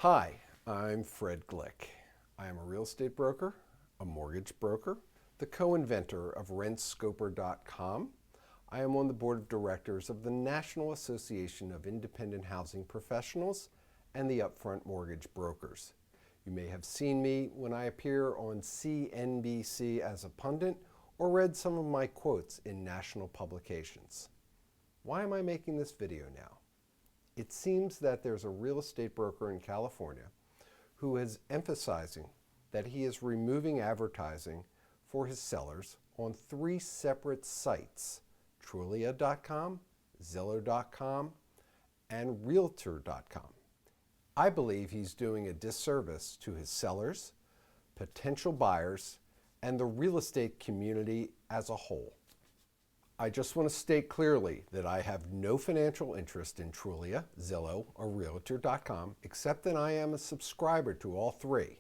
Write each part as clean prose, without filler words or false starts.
Hi, I'm Fred Glick. I am a real estate broker, a mortgage broker, the co-inventor of rentscoper.com. I am on the board of directors of the National Association of Independent Housing Professionals and the Upfront Mortgage Brokers. You may have seen me when I appear on CNBC as a pundit or read some of my quotes in national publications. Why am I making this video now? It seems that there's a real estate broker in California who is emphasizing that he is removing advertising for his sellers on 3 separate sites: Trulia.com, Zillow.com, and Realtor.com. I believe he's doing a disservice to his sellers, potential buyers, and the real estate community as a whole. I just want to state clearly that I have no financial interest in Trulia, Zillow, or Realtor.com, except that I am a subscriber to all 3.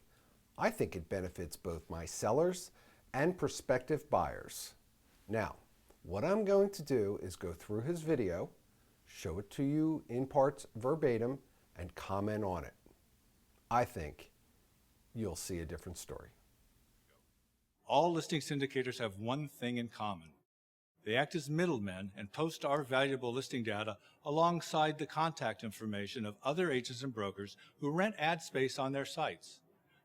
I think it benefits both my sellers and prospective buyers. Now, what I'm going to do is go through his video, show it to you in parts verbatim, and comment on it. I think you'll see a different story. All listing syndicators have one thing in common. They act as middlemen and post our valuable listing data alongside the contact information of other agents and brokers who rent ad space on their sites.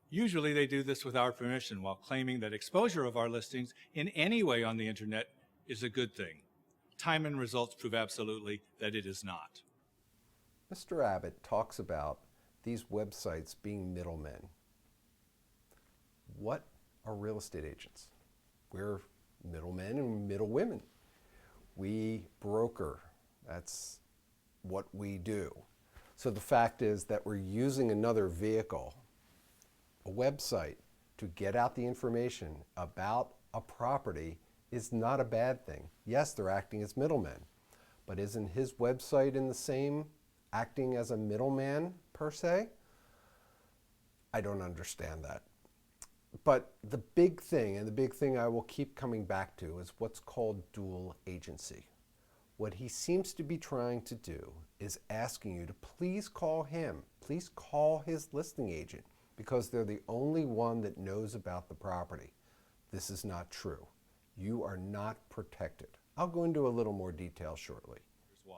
Usually they do this with our permission while claiming that exposure of our listings in any way on the internet is a good thing. Time and results prove absolutely that it is not. Mr. Abbott talks about these websites being middlemen. What are real estate agents? We're middlemen and middlewomen. We broker. That's what we do. So the fact is that we're using another vehicle, a website, to get out the information about a property is not a bad thing. Yes, they're acting as middlemen, but isn't his website in the same acting as a middleman per se? I don't understand that. But the big thing, and the big thing I will keep coming back to, is what's called dual agency. What he seems to be trying to do is asking you to please call him, please call his listing agent, because they're the only one that knows about the property. This is not true. You are not protected. I'll go into a little more detail shortly. Here's why.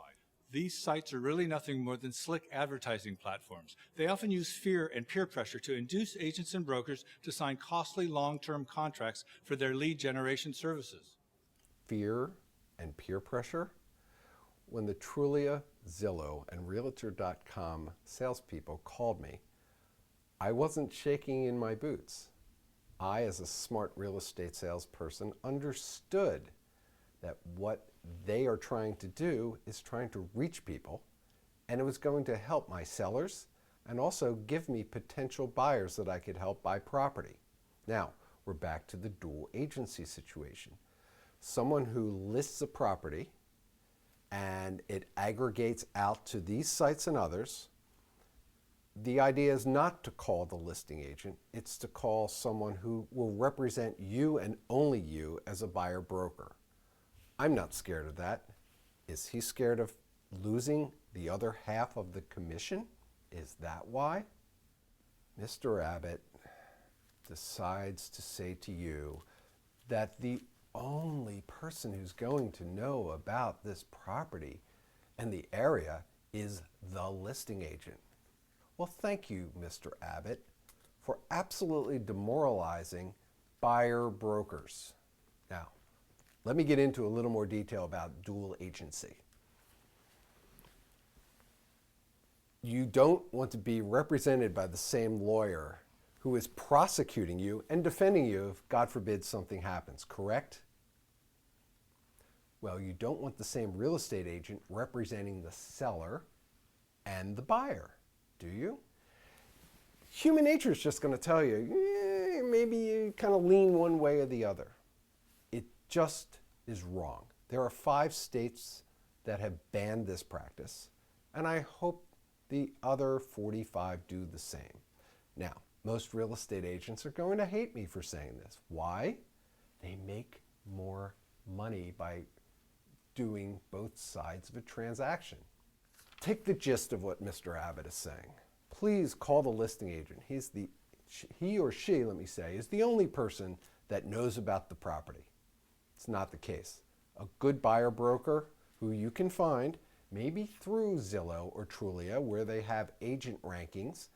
These sites are really nothing more than slick advertising platforms. They often use fear and peer pressure to induce agents and brokers to sign costly long-term contracts for their lead generation services. Fear and peer pressure? When the Trulia, Zillow, and Realtor.com salespeople called me, I wasn't shaking in my boots. I, as a smart real estate salesperson, understood that what they are trying to do is trying to reach people, and it was going to help my sellers and also give me potential buyers that I could help buy property. Now, we're back to the dual agency situation. Someone who lists a property and it aggregates out to these sites and others. The idea is not to call the listing agent, it's to call someone who will represent you and only you as a buyer broker. I'm not scared of that. Is he scared of losing the other half of the commission? Is that why? Mr. Abbott decides to say to you that the only person who's going to know about this property and the area is the listing agent. Well, thank you, Mr. Abbott, for absolutely demoralizing buyer brokers. Now, let me get into a little more detail about dual agency. You don't want to be represented by the same lawyer who is prosecuting you and defending you if, God forbid, something happens, correct? Well, you don't want the same real estate agent representing the seller and the buyer, do you? Human nature is just going to tell you, maybe you kind of lean one way or the other. It just is wrong. There are 5 states that have banned this practice, and I hope the other 45 do the same. Now, most real estate agents are going to hate me for saying this. Why? They make more money by doing both sides of a transaction. Take the gist of what Mr. Abbott is saying. please call the listing agent. He or she, let me say, is the only person that knows about the property. It's not the case. A good buyer broker who you can find maybe through Zillow or Trulia, where they have agent rankings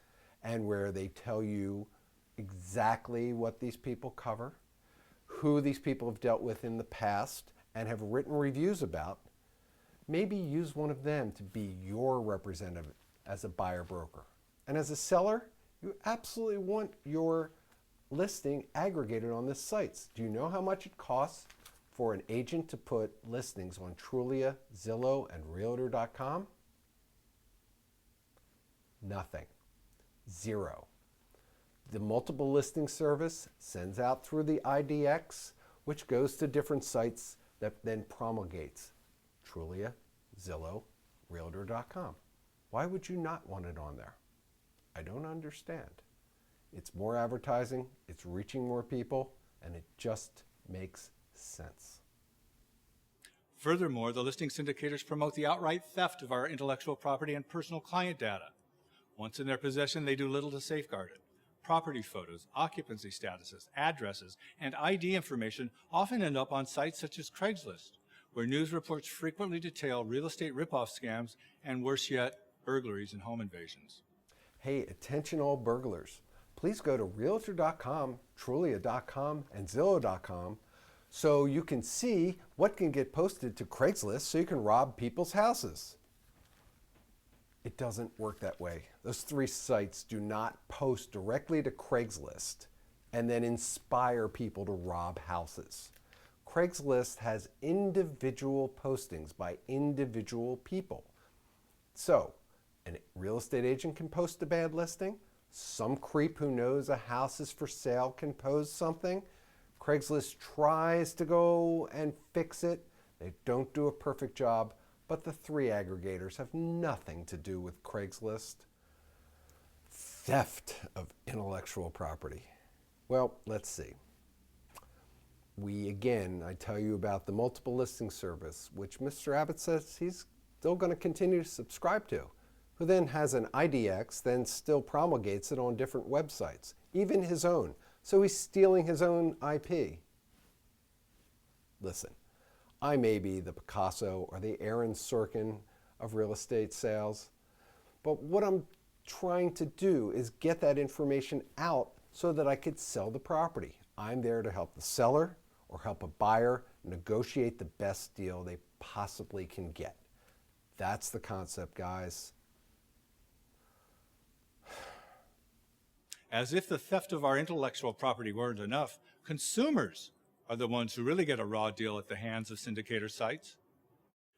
and where they tell you exactly what these people cover, who these people have dealt with in the past and have written reviews about. Maybe use one of them to be your representative as a buyer broker. And as a seller, you absolutely want your listing aggregated on the sites. Do you know how much it costs for an agent to put listings on Trulia, Zillow, and Realtor.com? Nothing. Zero. The multiple listing service sends out through the IDX, which goes to different sites that then promulgates Trulia, Zillow, Realtor.com. Why would you not want it on there? I don't understand. It's more advertising, it's reaching more people, and it just makes sense. Furthermore, the listing syndicators promote the outright theft of our intellectual property and personal client data. Once in their possession, they do little to safeguard it. Property photos, occupancy statuses, addresses, and ID information often end up on sites such as Craigslist, where news reports frequently detail real estate ripoff scams and, worse yet, burglaries and home invasions. Hey, attention all burglars. Please go to Realtor.com, Trulia.com, and Zillow.com so you can see what can get posted to Craigslist so you can rob people's houses. It doesn't work that way. Those three sites do not post directly to Craigslist and then inspire people to rob houses. Craigslist has individual postings by individual people. So, a real estate agent can post a bad listing. Some creep who knows a house is for sale can post something. Craigslist tries to go and fix it. They don't do a perfect job, but the three aggregators have nothing to do with Craigslist. Theft of intellectual property. Well, let's see. I tell you about the multiple listing service, which Mr. Abbott says he's still going to continue to subscribe to, who then has an IDX, then still promulgates it on different websites, even his own. So he's stealing his own IP. Listen, I may be the Picasso or the Aaron Sorkin of real estate sales, but what I'm trying to do is get that information out so that I could sell the property. I'm there to help the seller or help a buyer negotiate the best deal they possibly can get. That's the concept, guys. As if the theft of our intellectual property weren't enough, consumers are the ones who really get a raw deal at the hands of syndicator sites.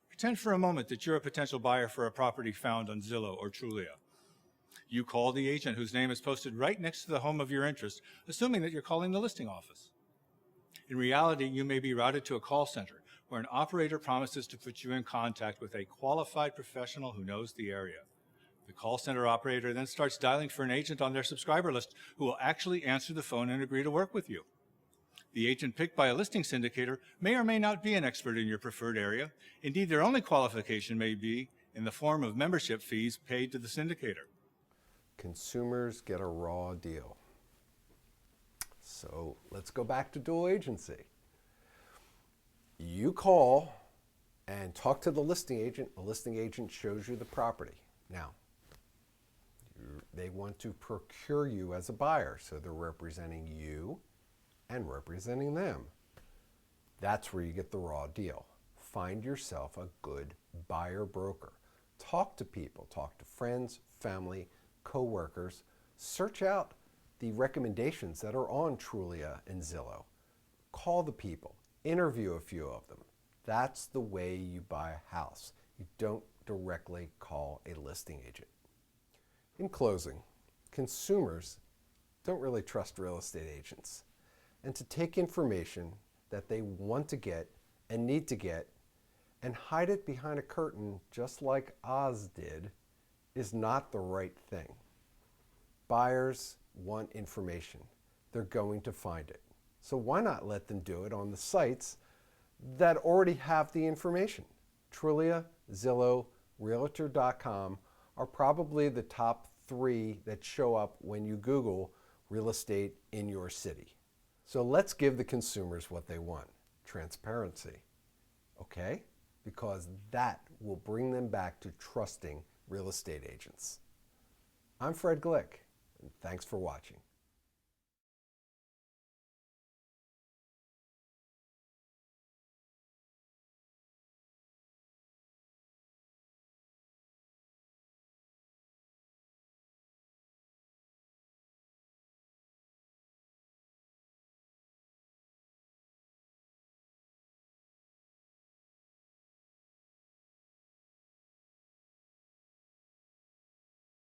Pretend for a moment that you're a potential buyer for a property found on Zillow or Trulia. You call the agent whose name is posted right next to the home of your interest, assuming that you're calling the listing office. In reality, you may be routed to a call center where an operator promises to put you in contact with a qualified professional who knows the area. The call center operator then starts dialing for an agent on their subscriber list who will actually answer the phone and agree to work with you. The agent picked by a listing syndicator may or may not be an expert in your preferred area. Indeed, their only qualification may be in the form of membership fees paid to the syndicator. Consumers get a raw deal. So let's go back to dual agency. You call and talk to the listing agent shows you the property. Now, they want to procure you as a buyer, so they're representing you and representing them. That's where you get the raw deal. Find yourself a good buyer broker. Talk to people, talk to friends, family, co-workers. Search out the recommendations that are on Trulia and Zillow. Call the people, interview a few of them. That's the way you buy a house. You don't directly call a listing agent. In closing, consumers don't really trust real estate agents. And to take information that they want to get and need to get and hide it behind a curtain just like Oz did is not the right thing. Buyers want information. They're going to find it. So why not let them do it on the sites that already have the information? Trulia, Zillow, Realtor.com are probably the top 3 that show up when you Google real estate in your city. So let's give the consumers what they want, transparency, okay? Because that will bring them back to trusting real estate agents. I'm Fred Glick, and thanks for watching.